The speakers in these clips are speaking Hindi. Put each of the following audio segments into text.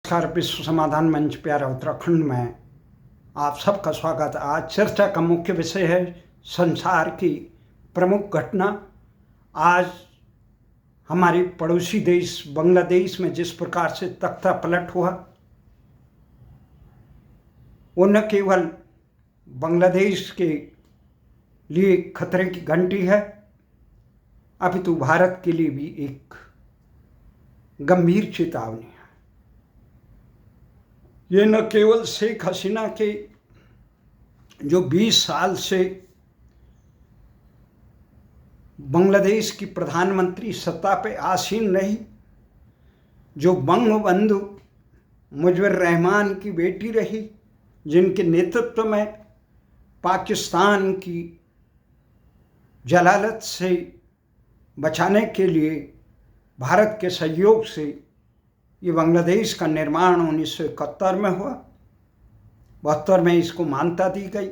नमस्कार। विश्व समाधान मंच प्यारा उत्तराखंड में आप सबका स्वागत। आज चर्चा का मुख्य विषय है संसार की प्रमुख घटना। आज हमारे पड़ोसी देश बांग्लादेश में जिस प्रकार से तख्ता पलट हुआ, वो न केवल बांग्लादेश के लिए खतरे की घंटी है, अपितु भारत के लिए भी एक गंभीर चेतावनी है। ये न केवल शेख हसीना के जो 20 साल से बांग्लादेश की प्रधानमंत्री सत्ता पे आसीन रही, जो बंगबंधु मुजिबुर रहमान की बेटी रही, जिनके नेतृत्व में पाकिस्तान की जलालत से बचाने के लिए भारत के सहयोग से ये बांग्लादेश का निर्माण 1971 में हुआ। 72 में इसको मान्यता दी गई।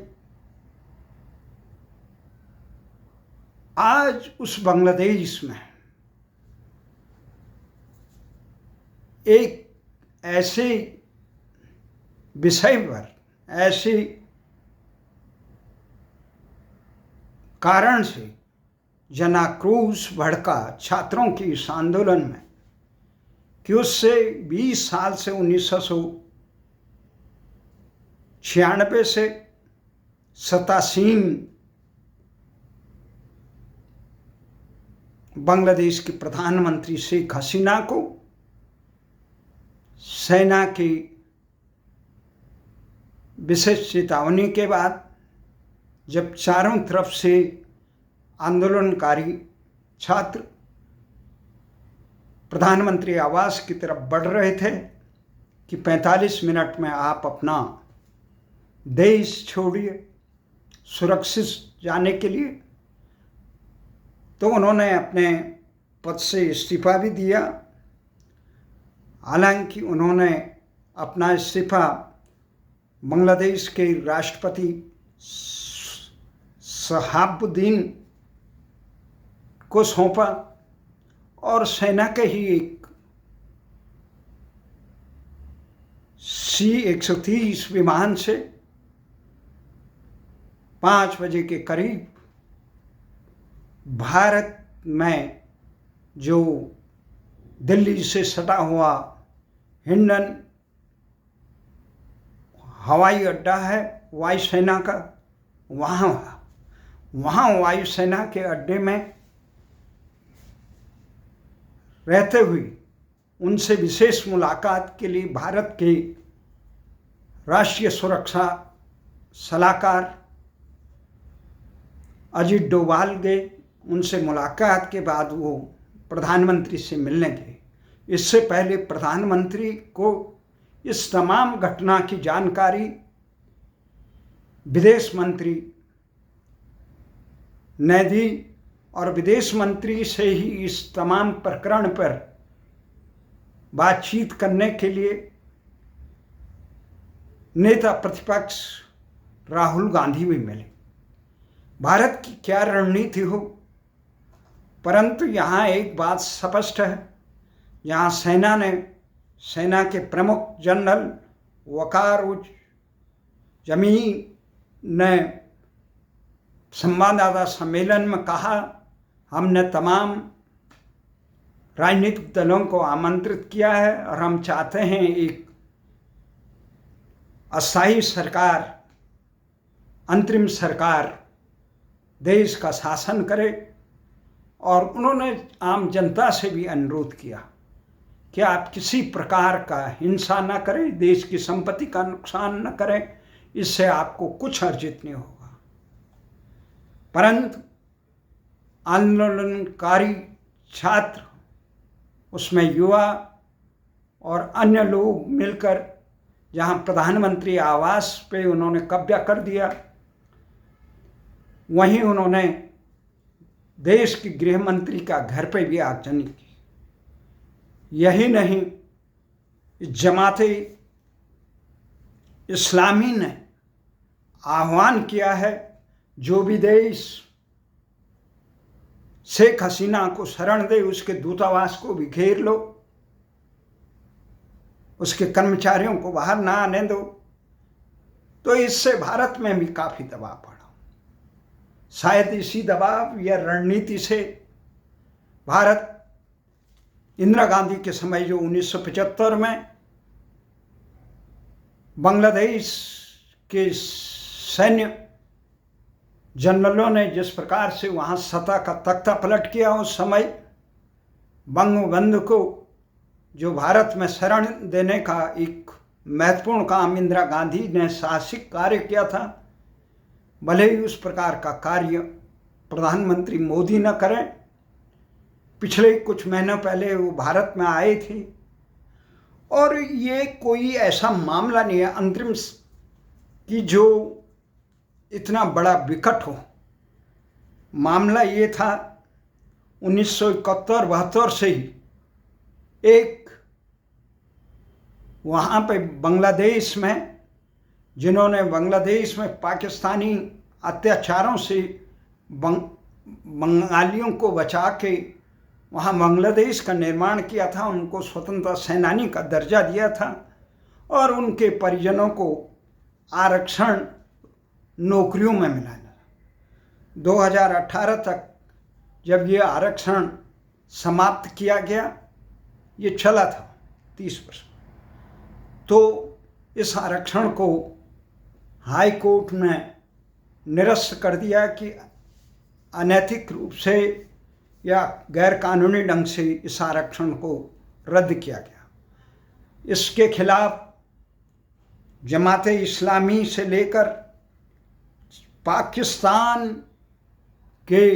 आज उस बांग्लादेश में एक ऐसे विषय पर, ऐसे कारण से जनाक्रोश भड़का छात्रों के इस आंदोलन में कि उससे 20 साल से 1996 से 87 बांग्लादेश की प्रधानमंत्री शेख हसीना को सेना की विशेष चेतावनी के बाद, जब चारों तरफ से आंदोलनकारी छात्र प्रधानमंत्री आवास की तरफ बढ़ रहे थे कि 45 मिनट में आप अपना देश छोड़िए सुरक्षित जाने के लिए, तो उन्होंने अपने पद से इस्तीफा भी दिया। हालांकि उन्होंने अपना इस्तीफा बांग्लादेश के राष्ट्रपति शहाबुद्दीन को सौंपा और सेना के ही एक C-130 विमान से 5 बजे के करीब भारत में जो दिल्ली से सटा हुआ हिंडन हवाई अड्डा है वायुसेना का, वहाँ वायुसेना के अड्डे में रहते हुए उनसे विशेष मुलाकात के लिए भारत के राष्ट्रीय सुरक्षा सलाहकार अजीत डोभाल गए। उनसे मुलाकात के बाद वो प्रधानमंत्री से मिलने गए। इससे पहले प्रधानमंत्री को इस तमाम घटना की जानकारी विदेश मंत्री ने दी और विदेश मंत्री से ही इस तमाम प्रकरण पर बातचीत करने के लिए नेता प्रतिपक्ष राहुल गांधी भी मिले। भारत की क्या रणनीति हो, परंतु यहाँ एक बात स्पष्ट है। यहाँ सेना के प्रमुख जनरल वक़ार-उज़-ज़मीन ने संवाददाता सम्मेलन में कहा, हमने तमाम राजनीतिक दलों को आमंत्रित किया है और हम चाहते हैं एक अस्थायी सरकार, अंतरिम सरकार देश का शासन करे। और उन्होंने आम जनता से भी अनुरोध किया कि आप किसी प्रकार का हिंसा न करें, देश की संपत्ति का नुकसान न करें, इससे आपको कुछ अर्जित नहीं होगा। परंतु आंदोलनकारी छात्र, उसमें युवा और अन्य लोग मिलकर जहां प्रधानमंत्री आवास पे उन्होंने कब्जा कर दिया, वहीं उन्होंने देश के गृह मंत्री का घर पे भी आगजनी की। यही नहीं, जमाते इस्लामी ने आह्वान किया है, जो भी देश शेख हसीना को शरण दे उसके दूतावास को भी घेर लो। उसके कर्मचारियों को बाहर ना आने दो। तो इससे भारत में भी काफ़ी दबाव पड़ा। शायद इसी दबाव या रणनीति से भारत इंदिरा गांधी के समय जो 1975 में बांग्लादेश के सैन्य जनरलों ने जिस प्रकार से वहाँ सत्ता का तख्ता पलट किया, उस समय बंगबंधु को जो भारत में शरण देने का एक महत्वपूर्ण काम इंदिरा गांधी ने साहसिक कार्य किया था। भले ही उस प्रकार का कार्य प्रधानमंत्री मोदी न करें, पिछले कुछ महीनों पहले वो भारत में आए थे। और ये कोई ऐसा मामला नहीं है अंतरिम कि जो इतना बड़ा विकट हो। मामला ये था 1971-72 से ही एक वहाँ पे बांग्लादेश में, जिन्होंने बांग्लादेश में पाकिस्तानी अत्याचारों से बंगालियों को बचा के वहाँ बांग्लादेश का निर्माण किया था, उनको स्वतंत्रता सेनानी का दर्जा दिया था और उनके परिजनों को आरक्षण नौकरियों में मिला। 2018 तक जब ये आरक्षण समाप्त किया गया, ये चला था 30 वर्ष, तो इस आरक्षण को हाई कोर्ट ने निरस्त कर दिया कि अनैतिक रूप से या गैर कानूनी ढंग से इस आरक्षण को रद्द किया गया। इसके खिलाफ जमाते इस्लामी से लेकर पाकिस्तान के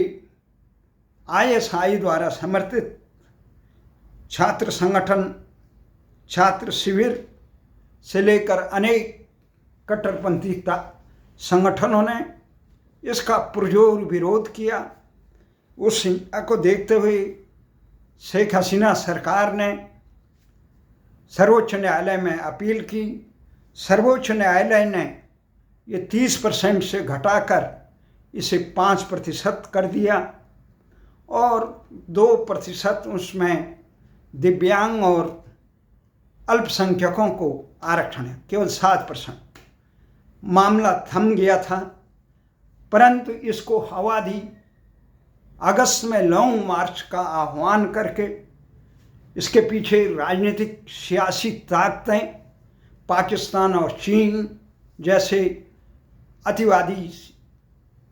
ISI द्वारा समर्थित छात्र संगठन, छात्र शिविर से लेकर अनेक कट्टरपंथी संगठनों ने इसका पुरजोर विरोध किया। उस हिंसा को देखते हुए शेख हसीना सरकार ने सर्वोच्च न्यायालय में अपील की। सर्वोच्च न्यायालय ने ये 30% से घटाकर इसे 5% कर दिया और 2% उसमें दिव्यांग और अल्पसंख्यकों को आरक्षण है, केवल 7%। मामला थम गया था, परंतु इसको हवा दी। अगस्त में लॉन्ग मार्च का आह्वान करके इसके पीछे राजनीतिक सियासी ताकतें, पाकिस्तान और चीन जैसे अतिवादी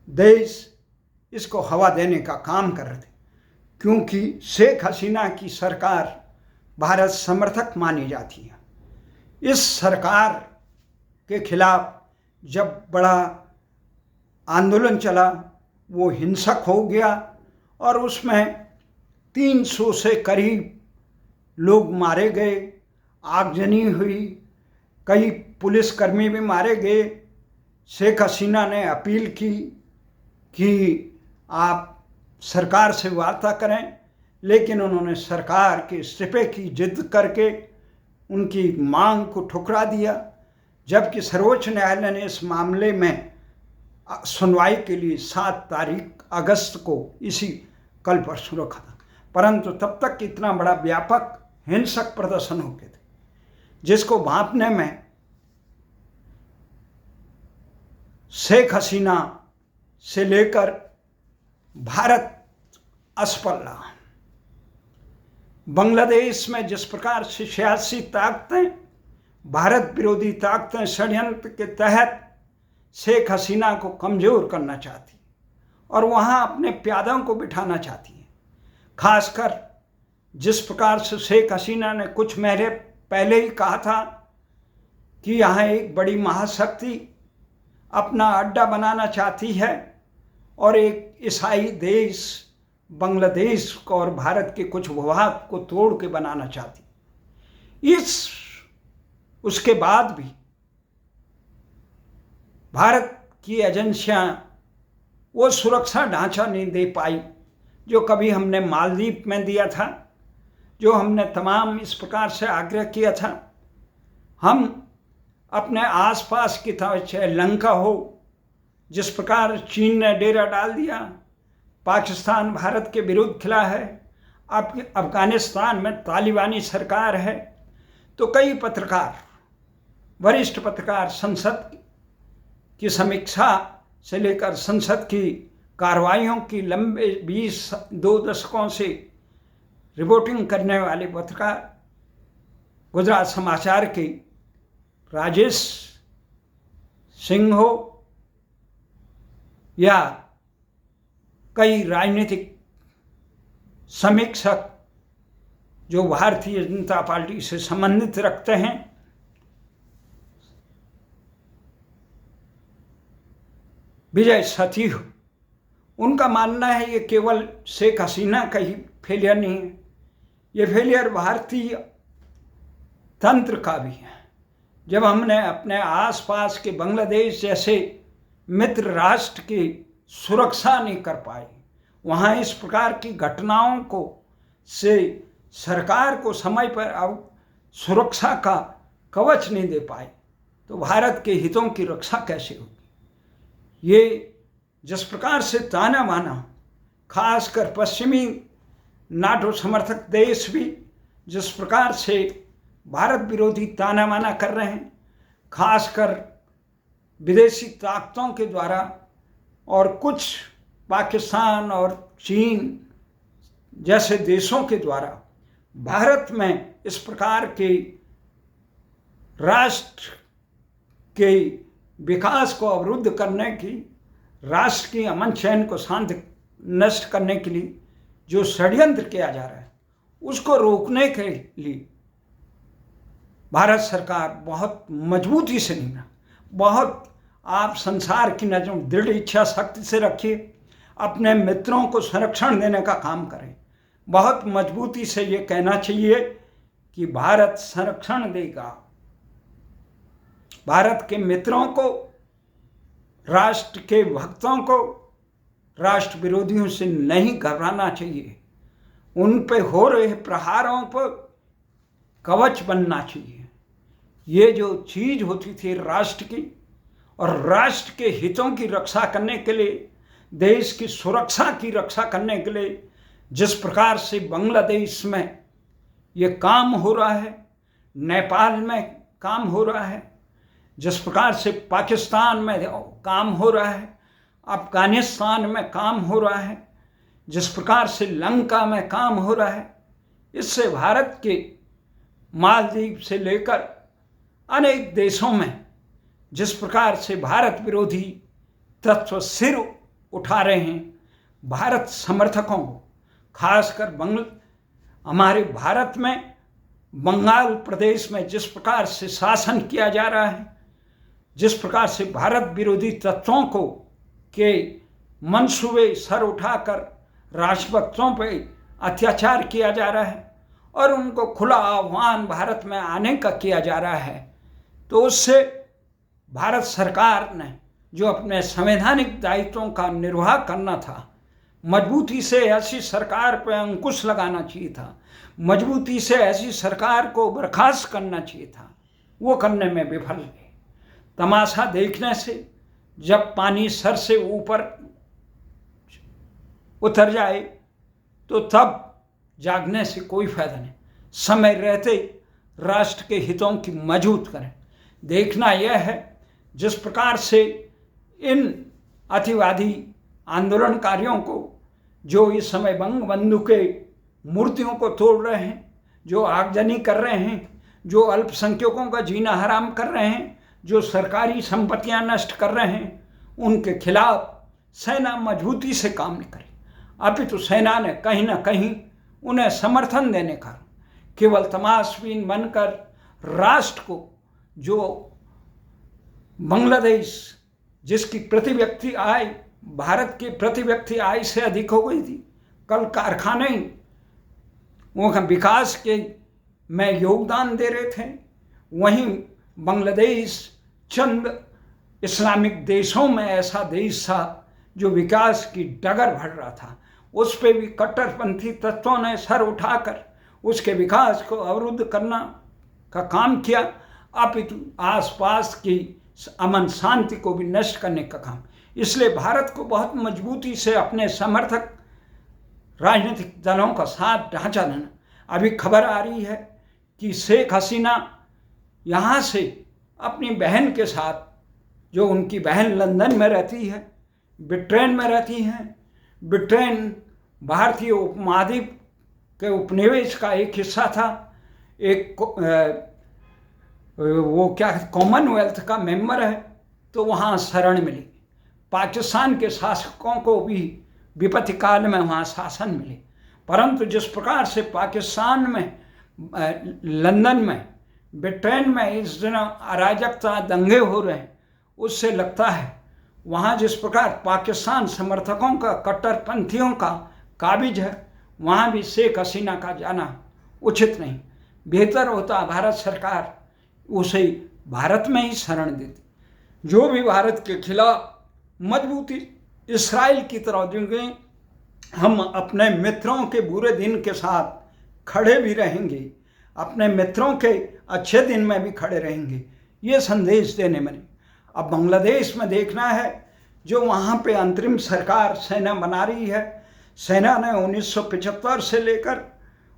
देश इसको हवा देने का काम कर रहे थे, क्योंकि शेख हसीना की सरकार भारत समर्थक मानी जाती है। इस सरकार के खिलाफ जब बड़ा आंदोलन चला, वो हिंसक हो गया और उसमें 300 से करीब लोग मारे गए, आगजनी हुई, कई पुलिसकर्मी भी मारे गए। शेख हसीना ने अपील की कि आप सरकार से वार्ता करें, लेकिन उन्होंने सरकार के इस्तीफे की जिद करके उनकी मांग को ठुकरा दिया। जबकि सर्वोच्च न्यायालय ने इस मामले में सुनवाई के लिए 7 अगस्त को इसी कल परसों रखा था, परंतु तब तक इतना बड़ा व्यापक हिंसक प्रदर्शन हो गए थे जिसको भांपने में शेख हसीना से लेकर भारत असफल रहा। बांग्लादेश में जिस प्रकार से सियासी ताकतें, भारत विरोधी ताकतें षड्यंत्र के तहत शेख हसीना को कमज़ोर करना चाहती और वहाँ अपने प्यादों को बिठाना चाहती हैं। खासकर जिस प्रकार से शेख हसीना ने कुछ महीने पहले ही कहा था कि यहाँ एक बड़ी महाशक्ति अपना अड्डा बनाना चाहती है और एक ईसाई देश बांग्लादेश को और भारत के कुछ भूभाग को तोड़ के बनाना चाहती। उसके बाद भी भारत की एजेंसियां वो सुरक्षा ढांचा नहीं दे पाई जो कभी हमने मालदीव में दिया था, जो हमने तमाम इस प्रकार से आग्रह किया था। हम अपने आसपास की तरह, चाहे लंका हो, जिस प्रकार चीन ने डेरा डाल दिया, पाकिस्तान भारत के विरुद्ध खिला है, अब अफगानिस्तान में तालिबानी सरकार है, तो कई पत्रकार, वरिष्ठ पत्रकार संसद की समीक्षा से लेकर संसद की कार्रवाइयों की लंबे 2 दशकों से रिपोर्टिंग करने वाले पत्रकार, गुजरात समाचार के राजेश सिंह हो या कई राजनीतिक समीक्षक जो भारतीय जनता पार्टी से संबंधित रखते हैं, विजय सती हो, उनका मानना है ये केवल शेख हसीना का ही फेलियर नहीं है, ये फेलियर भारतीय तंत्र का भी है। जब हमने अपने आसपास के बांग्लादेश जैसे मित्र राष्ट्र की सुरक्षा नहीं कर पाए, वहाँ इस प्रकार की घटनाओं को से सरकार को समय पर अब सुरक्षा का कवच नहीं दे पाए, तो भारत के हितों की रक्षा कैसे होगी। ये जिस प्रकार से ताना बाना, खासकर पश्चिमी नाटो समर्थक देश भी जिस प्रकार से भारत विरोधी ताना बाना कर रहे हैं, खासकर विदेशी ताकतों के द्वारा और कुछ पाकिस्तान और चीन जैसे देशों के द्वारा भारत में इस प्रकार के राष्ट्र के विकास को अवरुद्ध करने की, राष्ट्र की अमन चैन को शांत नष्ट करने के लिए जो षड्यंत्र किया जा रहा है, उसको रोकने के लिए भारत सरकार बहुत मजबूती से नहीं, बहुत आप संसार की नज़रों में दृढ़ इच्छा शक्ति से रखिए, अपने मित्रों को संरक्षण देने का काम करें। बहुत मजबूती से ये कहना चाहिए कि भारत संरक्षण देगा। भारत के मित्रों को, राष्ट्र के भक्तों को राष्ट्र विरोधियों से नहीं घबराना चाहिए। उन पे हो रहे प्रहारों पर कवच बनना चाहिए। ये जो चीज़ होती थी राष्ट्र की और राष्ट्र के हितों की रक्षा करने के लिए, देश की सुरक्षा की रक्षा करने के लिए जिस प्रकार से बांग्लादेश में ये काम हो रहा है, नेपाल में काम हो रहा है, जिस प्रकार से पाकिस्तान में काम हो रहा है, अफगानिस्तान में काम हो रहा है, जिस प्रकार से लंका में काम हो रहा है, इससे भारत के मालदीव से लेकर अनेक देशों में जिस प्रकार से भारत विरोधी तत्व सिर उठा रहे हैं, भारत समर्थकों को, खासकर हमारे भारत में बंगाल प्रदेश में जिस प्रकार से शासन किया जा रहा है, जिस प्रकार से भारत विरोधी तत्वों को के मंसूबे सर उठाकर राष्ट्रभक्तों पर अत्याचार किया जा रहा है और उनको खुला आह्वान भारत में आने का किया जा रहा है, तो उससे भारत सरकार ने जो अपने संवैधानिक दायित्वों का निर्वाह करना था, मजबूती से ऐसी सरकार पर अंकुश लगाना चाहिए था, मजबूती से ऐसी सरकार को बर्खास्त करना चाहिए था, वो करने में विफल रहे। तमाशा देखने से जब पानी सर से ऊपर उतर जाए तो तब जागने से कोई फायदा नहीं। समय रहते राष्ट्र के हितों की मजबूत करें। देखना यह है जिस प्रकार से इन अतिवादी आंदोलनकारियों को जो इस समय बंगबंधु के मूर्तियों को तोड़ रहे हैं, जो आगजनी कर रहे हैं, जो अल्पसंख्यकों का जीना हराम कर रहे हैं, जो सरकारी संपत्तियां नष्ट कर रहे हैं, उनके खिलाफ सेना मजबूती से काम नहीं करे। अपितु सेना ने कहीं ना कहीं उन्हें समर्थन देने का केवल तमाशबीन बनकर राष्ट्र को, जो बांग्लादेश जिसकी प्रति व्यक्ति आय भारत की प्रति व्यक्ति आय से अधिक हो गई थी, कल कारखाने वो विकास के में योगदान दे रहे थे, वहीं बांग्लादेश चंद इस्लामिक देशों में ऐसा देश था जो विकास की डगर भर रहा था, उस पर भी कट्टरपंथी तत्वों ने सर उठाकर उसके विकास को अवरुद्ध करना का काम किया, अपितु आसपास की अमन शांति को भी नष्ट करने का काम। इसलिए भारत को बहुत मजबूती से अपने समर्थक राजनीतिक दलों का साथ ढांचा देना। अभी खबर आ रही है कि शेख हसीना यहाँ से अपनी बहन के साथ, जो उनकी बहन लंदन में रहती है, ब्रिटेन में रहती हैं। ब्रिटेन भारतीय उपमहाद्वीप के उपनिवेश का एक हिस्सा था, एक वो क्या कॉमनवेल्थ का मेंबर है, तो वहाँ शरण मिली। पाकिस्तान के शासकों को भी विपत्ति काल में वहाँ शासन मिले, परंतु जिस प्रकार से पाकिस्तान में, लंदन में, ब्रिटेन में इस दिन अराजकता, दंगे हो रहे हैं, उससे लगता है वहाँ जिस प्रकार पाकिस्तान समर्थकों का, कट्टरपंथियों का काबिज है, वहाँ भी शेख हसीना का जाना उचित नहीं। बेहतर होता भारत सरकार उसे भारत में ही शरण देती। जो भी भारत के खिलाफ मजबूती इस्राइल की तरह देंगे, हम अपने मित्रों के बुरे दिन के साथ खड़े भी रहेंगे, अपने मित्रों के अच्छे दिन में भी खड़े रहेंगे, ये संदेश देने में। अब बांग्लादेश में देखना है, जो वहाँ पे अंतरिम सरकार सेना बना रही है। सेना ने 1975 से लेकर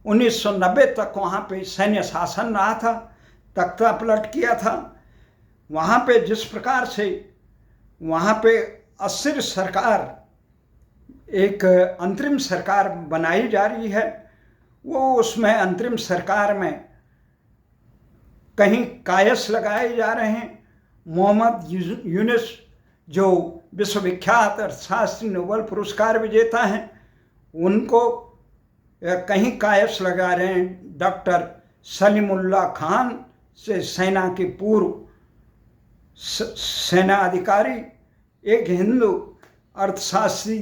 1990 तक वहाँ पे सैन्य शासन रहा था, तख्ता पलट किया था। वहाँ पे जिस प्रकार से वहाँ पे अस्थिर सरकार, एक अंतरिम सरकार बनाई जा रही है, वो उसमें अंतरिम सरकार में कहीं कायस लगाए जा रहे हैं। मोहम्मद यूनुस जो विश्वविख्यात अर्थशास्त्री नोबेल पुरस्कार विजेता हैं, उनको कहीं कायस लगा रहे हैं। डॉक्टर सलीमुल्लाह खान से सेना के पूर्व सेना अधिकारी, एक हिंदू अर्थशास्त्री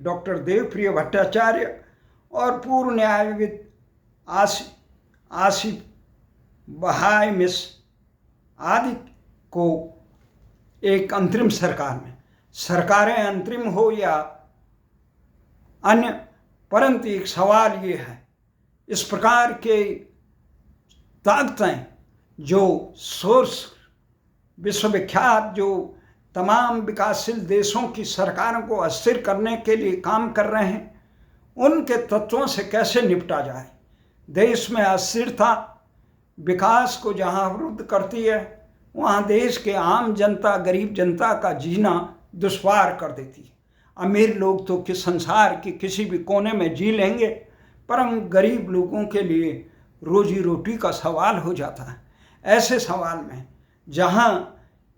डॉक्टर देवप्रिय भट्टाचार्य और पूर्व न्यायविद आसिफ बहाई मिश्र आदि को एक अंतरिम सरकार में, सरकारें अंतरिम हो या अन्य, परंतु एक सवाल ये है, इस प्रकार के ताकतें जो सोर्स विश्वविख्यात, जो तमाम विकासशील देशों की सरकारों को अस्थिर करने के लिए काम कर रहे हैं, उनके तत्वों से कैसे निपटा जाए। देश में अस्थिरता विकास को जहां अवरुद्ध करती है, वहां देश के आम जनता, गरीब जनता का जीना दुश्वार कर देती है। अमीर लोग तो संसार के किसी भी कोने में जी लेंगे, परंतु गरीब लोगों के लिए रोजी रोटी का सवाल हो जाता है। ऐसे सवाल में जहां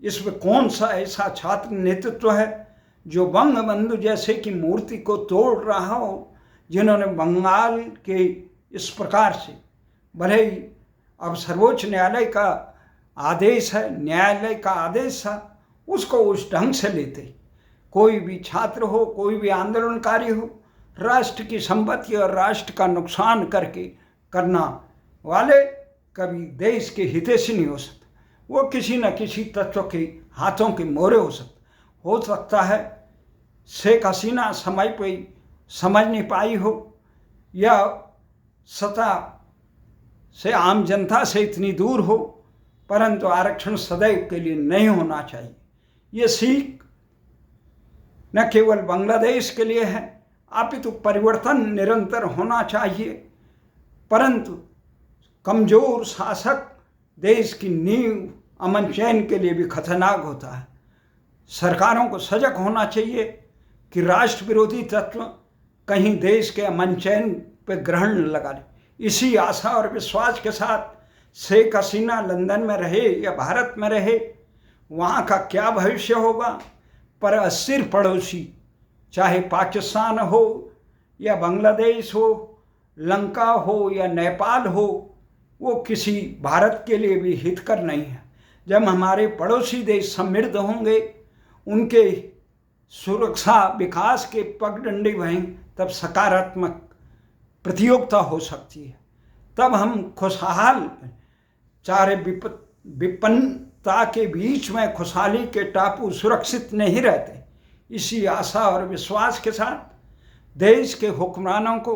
इसमें कौन सा ऐसा छात्र नेतृत्व है जो बंगबंधु जैसे की मूर्ति को तोड़ रहा हो, जिन्होंने बंगाल के इस प्रकार से, भले ही अब सर्वोच्च न्यायालय का आदेश है, न्यायालय का आदेश था, उसको उस ढंग से लेते। कोई भी छात्र हो, कोई भी आंदोलनकारी हो, राष्ट्र की संपत्ति और राष्ट्र का नुकसान करके करना वाले कभी देश के हितैषी नहीं हो सकते। वो किसी न किसी तत्व के हाथों के मोहरे हो सकता है शेख हसीना समय पे समझ नहीं पाई हो, या सत्ता से, आम जनता से इतनी दूर हो, परंतु आरक्षण सदैव के लिए नहीं होना चाहिए। ये सीख न केवल बांग्लादेश के लिए है, अपितु परिवर्तन निरंतर होना चाहिए। परंतु कमजोर शासक देश की नींव, अमन चैन के लिए भी खतरनाक होता है। सरकारों को सजग होना चाहिए कि राष्ट्र विरोधी तत्व कहीं देश के अमन चैन पर ग्रहण न लगा ले। इसी आशा और विश्वास के साथ शेख हसीना लंदन में रहे या भारत में रहे, वहाँ का क्या भविष्य होगा, पर अस्थिर पड़ोसी, चाहे पाकिस्तान हो या बांग्लादेश हो, लंका हो या नेपाल हो, वो किसी भारत के लिए भी हितकर नहीं है। जब हमारे पड़ोसी देश समृद्ध होंगे, उनके सुरक्षा विकास के पगडंडी बहें, तब सकारात्मक प्रतियोगिता हो सकती है। तब हम खुशहाल, चाहे विपन्नता के बीच में खुशहाली के टापू सुरक्षित नहीं रहते। इसी आशा और विश्वास के साथ देश के हुक्मरानों को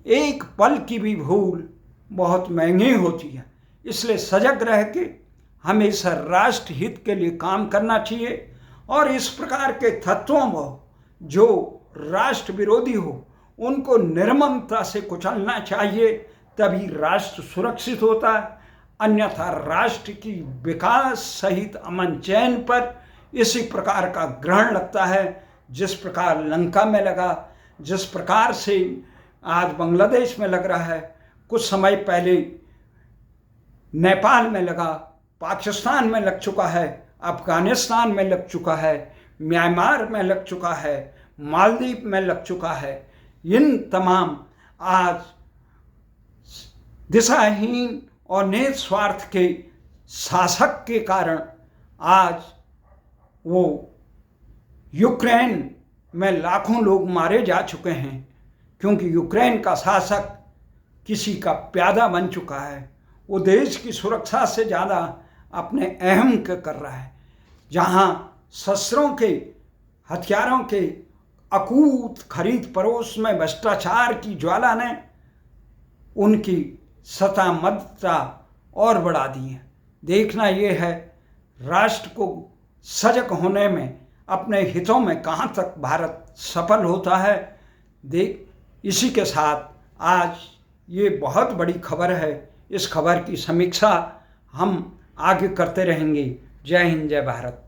एक पल की भी भूल बहुत महंगी होती है, इसलिए सजग रह के हमेशा राष्ट्र हित के लिए काम करना चाहिए। और इस प्रकार के तत्वों को जो राष्ट्र विरोधी हो, उनको निर्ममता से कुचलना चाहिए, तभी राष्ट्र सुरक्षित होता है, अन्यथा राष्ट्र की विकास सहित अमन चैन पर इसी प्रकार का ग्रहण लगता है जिस प्रकार लंका में लगा, जिस प्रकार से आज बांग्लादेश में लग रहा है, कुछ समय पहले नेपाल में लगा, पाकिस्तान में लग चुका है, अफगानिस्तान में लग चुका है, म्यांमार में लग चुका है, मालदीव में लग चुका है। इन तमाम आज दिशाहीन और निस्वार्थ के शासक के कारण आज वो यूक्रेन में लाखों लोग मारे जा चुके हैं, क्योंकि यूक्रेन का शासक किसी का प्यादा बन चुका है। वो देश की सुरक्षा से ज़्यादा अपने अहम के कर रहा है। जहाँ शस्त्रों के, हथियारों के अकूत खरीद फरोश में भ्रष्टाचार की ज्वाला ने उनकी सतामदता और बढ़ा दी है। देखना ये है राष्ट्र को सजग होने में, अपने हितों में कहाँ तक भारत सफल होता है। इसी के साथ आज ये बहुत बड़ी खबर है, इस खबर की समीक्षा हम आगे करते रहेंगे। जय हिंद, जय भारत।